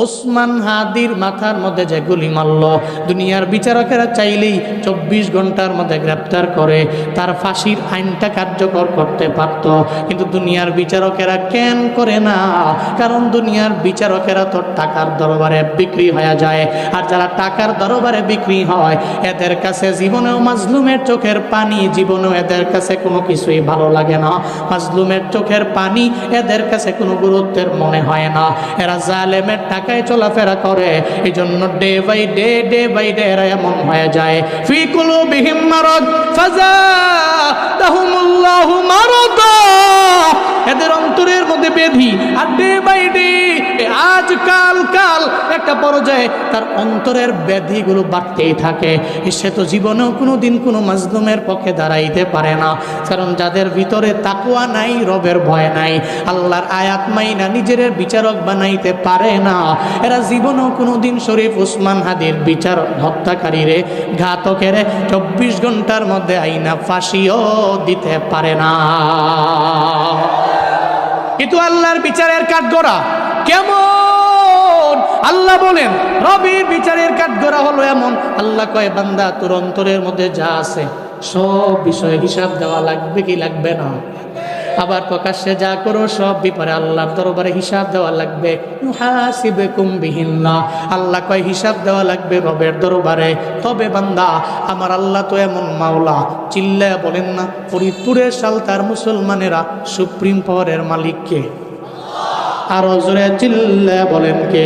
ওসমান হাদির মাথার মধ্যে যে গুলি মারল, দুনিয়ার বিচারকেরা চাইলেই 24 ঘন্টার মধ্যে গ্রেপ্তার করে তার ফাঁসির আইনটা কার্যকর করতে পারত, কিন্তু দুনিয়ার বিচারকেরা কেন করে না? কারণ দুনিয়ার বিচারকেরা তো টাকার দরবারে বিক্রি হয়ে যায়, আর যারা টাকার দরবারে বিক্রি হয় এদের কাছে জীবনেও মাজলুমের চোখের পানি, জীবনেও এদের কাছে কোনো কিছুই ভালো লাগে না। মাজলুমের চোখের পানি এদের কাছে কোনো গুরুত্বের মনে হয় না। এরা জালেমের টাকায় চলাফেরা করে, এই জন্য ডে বাই ডে এরা এমন হয়ে যায়। ফি কুলুবিহিম মারাদ ফাযাদাহুমুল্লাহু মারাদা, এদের অন্তরের মধ্যে ব্যাধি, আর ডে বাই ডে আজ কাল একটা পর্যায়ে তার অন্তরের ব্যাধিগুলো বাড়তেই থাকে। সে তো জীবনেও কোনোদিন কোনো মাজলুমের পক্ষে দাঁড়াইতে পারে না, কারণ যাদের ভিতরে তাকওয়া নাই, রবের ভয় নাই, আল্লাহর আয়াত মাইনা নিজের বিচারক বানাইতে পারে না, এরা জীবনেও কোনোদিন শরীফ ওসমান হাদির বিচার হত্যাকারীরে, ঘাতকের 24 ঘন্টার মধ্যে আইনা ফাঁসিও দিতে পারে না। কিন্তু আল্লাহর বিচারের কাঠগড়া কেমন? আল্লাহ বলেন রবের বিচারের কাঠগড়া হলো এমন, আল্লাহ কয় বান্দা তোর অন্তরের মধ্যে যা আছে সব বিষয়ে হিসাব দেওয়া লাগবে কি লাগবে না? আবার প্রকাশ্যে যা করো সব ব্যাপারে আল্লাহর দরবারে হিসাব দেওয়া লাগবে। ইউহাসিবুকুম বিহিল্লাহ, আল্লাহ কয় হিসাব দেওয়া লাগবে রবের দরবারে। তবে বান্দা আমার আল্লাহ তো এমন মাওলা, চিল্লায়া বলেন না ফরিদপুরের সালতার মুসলমানেরা সুপ্রিম পাওয়ারের মালিক কে? আরো জোরে চিল্লায়া বলেন কে?